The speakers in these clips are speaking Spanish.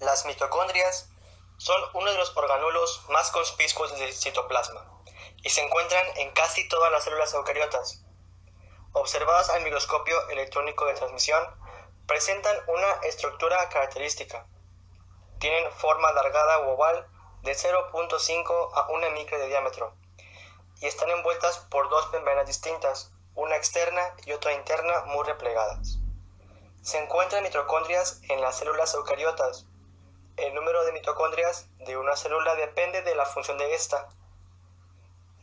Las mitocondrias son uno de los orgánulos más conspicuos del citoplasma y se encuentran en casi todas las células eucariotas. Observadas al microscopio electrónico de transmisión, presentan una estructura característica. Tienen forma alargada u oval de 0.5 a 1 micra de diámetro y están envueltas por dos membranas distintas, una externa y otra interna muy replegadas. Se encuentran mitocondrias en las células eucariotas. El número de mitocondrias de una célula depende de la función de esta.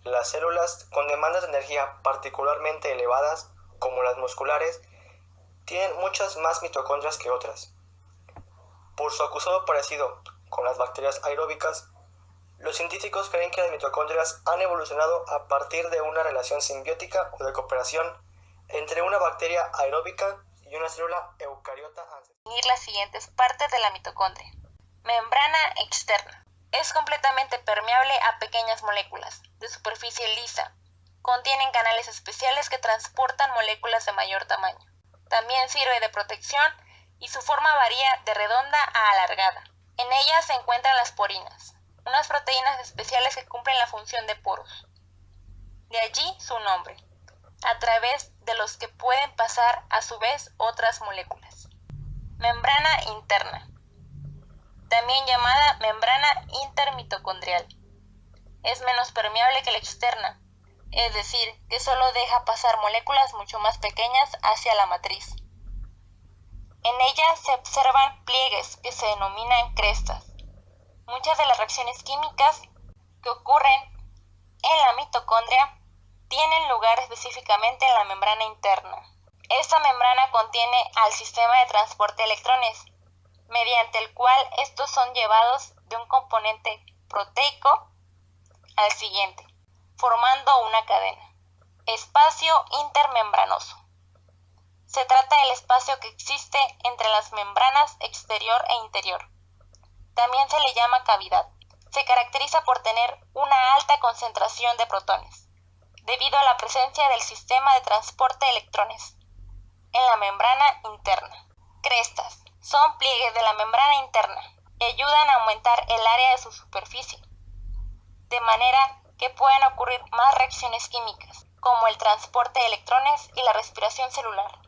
Las células con demandas de energía particularmente elevadas, como las musculares, tienen muchas más mitocondrias que otras. Por su acusado parecido con las bacterias aeróbicas, los científicos creen que las mitocondrias han evolucionado a partir de una relación simbiótica o de cooperación entre una bacteria aeróbica y una célula eucariota ancestral. Las siguientes partes de la mitocondria. Membrana externa. Es completamente permeable a pequeñas moléculas, de superficie lisa. Contienen canales especiales que transportan moléculas de mayor tamaño. También sirve de protección y su forma varía de redonda a alargada. En ella se encuentran las porinas, unas proteínas especiales que cumplen la función de poros. De allí su nombre, a través de los que pueden pasar a su vez otras moléculas. Membrana interna, también llamada membrana intermitocondrial. Es menos permeable que la externa, es decir, que solo deja pasar moléculas mucho más pequeñas hacia la matriz. En ella se observan pliegues que se denominan crestas. Muchas de las reacciones químicas que ocurren en la mitocondria tienen lugar específicamente en la membrana interna. Esta membrana contiene al sistema de transporte de electrones, mediante el cual estos son llevados de un componente proteico al siguiente, formando una cadena. Espacio intermembranoso. Se trata del espacio que existe entre las membranas exterior e interior. También se le llama cavidad. Se caracteriza por tener una alta concentración de protones, debido a la presencia del sistema de transporte de electrones en la membrana interna. Crestas. Son pliegues de la membrana interna que ayudan a aumentar el área de su superficie, de manera que puedan ocurrir más reacciones químicas, como el transporte de electrones y la respiración celular.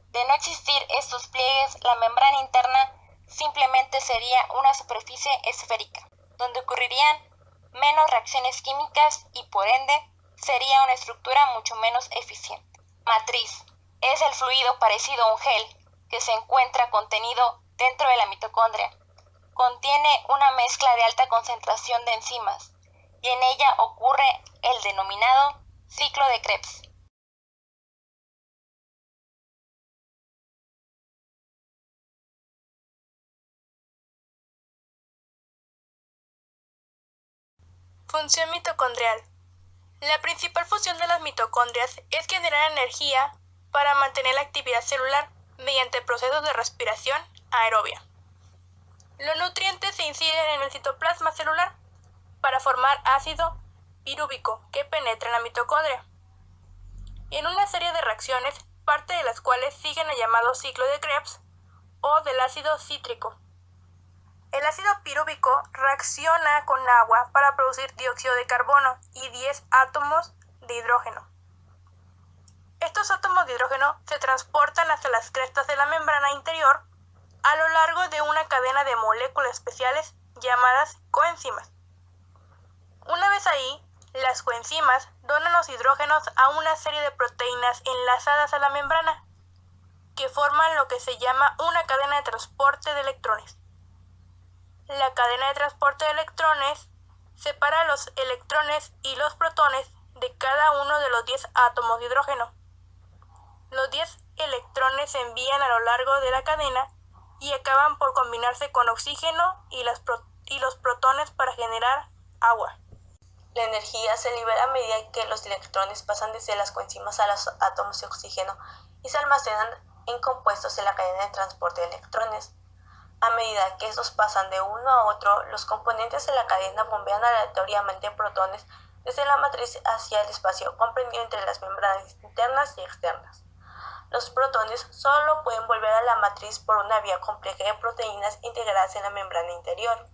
De no existir estos pliegues, la membrana interna simplemente sería una superficie esférica, donde ocurrirían menos reacciones químicas y por ende sería una estructura mucho menos eficiente. Matriz. Es el fluido parecido a un gel que se encuentra contenido dentro de la mitocondria. Contiene una mezcla de alta concentración de enzimas y en ella ocurre el denominado ciclo de Krebs. Función mitocondrial. La principal función de las mitocondrias es generar energía para mantener la actividad celular mediante procesos de respiración aerobia. Los nutrientes se inciden en el citoplasma celular para formar ácido pirúvico que penetra en la mitocondria. En una serie de reacciones, parte de las cuales siguen el llamado ciclo de Krebs o del ácido cítrico. El ácido pirúvico reacciona con agua para producir dióxido de carbono y 10 átomos de hidrógeno. Estos átomos de hidrógeno se transportan hasta las crestas de la membrana interior a lo largo de una cadena de moléculas especiales llamadas coenzimas. Una vez ahí, las coenzimas donan los hidrógenos a una serie de proteínas enlazadas a la membrana, que forman lo que se llama una cadena de transporte de electrones. La cadena de transporte de electrones separa los electrones y los protones de cada uno de los 10 átomos de hidrógeno. Los 10 electrones se envían a lo largo de la cadena y acaban por combinarse con oxígeno y los protones para generar agua. La energía se libera a medida que los electrones pasan desde las coenzimas a los átomos de oxígeno y se almacenan en compuestos en la cadena de transporte de electrones. A medida que estos pasan de uno a otro, los componentes de la cadena bombean aleatoriamente protones desde la matriz hacia el espacio comprendido entre las membranas internas y externas. Los protones solo pueden volver a la matriz por una vía compleja de proteínas integradas en la membrana interior.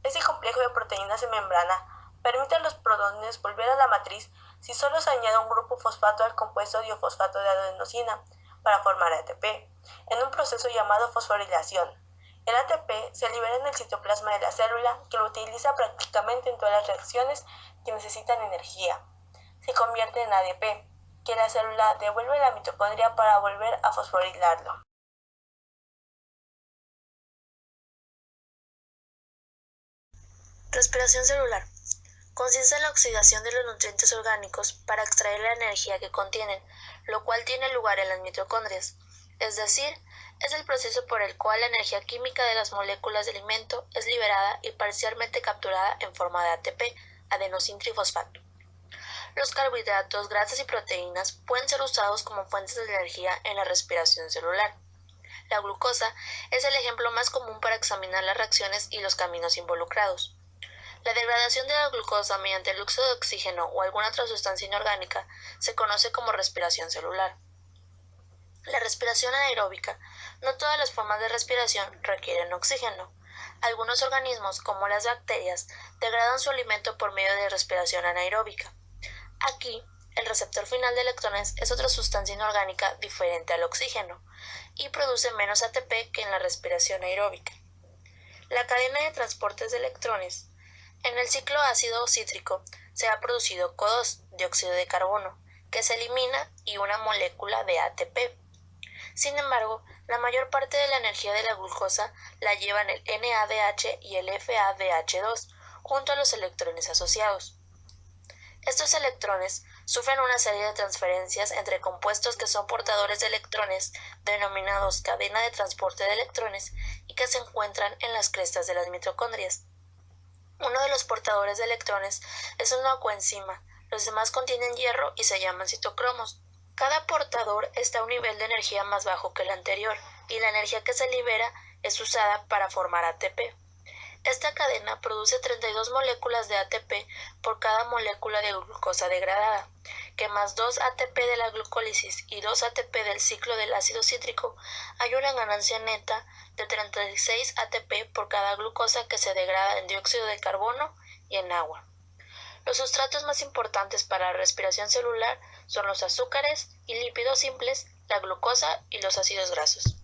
Este complejo de proteínas en membrana permite a los protones volver a la matriz si solo se añade un grupo fosfato al compuesto diofosfato de adenosina para formar ATP, en un proceso llamado fosforilación. El ATP se libera en el citoplasma de la célula, que lo utiliza prácticamente en todas las reacciones que necesitan energía. Se convierte en ADP, que la célula devuelve a la mitocondria para volver a fosforilarlo. Respiración celular. Consiste en la oxidación de los nutrientes orgánicos para extraer la energía que contienen, lo cual tiene lugar en las mitocondrias. Es decir, es el proceso por el cual la energía química de las moléculas de alimento es liberada y parcialmente capturada en forma de ATP, adenosíntrifosfato. Los carbohidratos, grasas y proteínas pueden ser usados como fuentes de energía en la respiración celular. La glucosa es el ejemplo más común para examinar las reacciones y los caminos involucrados. La degradación de la glucosa mediante el uso de oxígeno o alguna otra sustancia inorgánica se conoce como respiración celular. La respiración anaeróbica. No todas las formas de respiración requieren oxígeno. Algunos organismos, como las bacterias, degradan su alimento por medio de respiración anaeróbica. Aquí, el receptor final de electrones es otra sustancia inorgánica diferente al oxígeno y produce menos ATP que en la respiración aeróbica. La cadena de transportes de electrones. En el ciclo ácido cítrico se ha producido CO2, dióxido de carbono, que se elimina y una molécula de ATP. Sin embargo, la mayor parte de la energía de la glucosa la llevan el NADH y el FADH2 junto a los electrones asociados. Estos electrones sufren una serie de transferencias entre compuestos que son portadores de electrones, denominados cadena de transporte de electrones, y que se encuentran en las crestas de las mitocondrias. Uno de los portadores de electrones es una coenzima, los demás contienen hierro y se llaman citocromos. Cada portador está a un nivel de energía más bajo que el anterior, y la energía que se libera es usada para formar ATP. Esta cadena produce 32 moléculas de ATP por cada molécula de glucosa degradada, que más 2 ATP de la glucólisis y 2 ATP del ciclo del ácido cítrico hay una ganancia neta de 36 ATP por cada glucosa que se degrada en dióxido de carbono y en agua. Los sustratos más importantes para la respiración celular son los azúcares y lípidos simples, la glucosa y los ácidos grasos.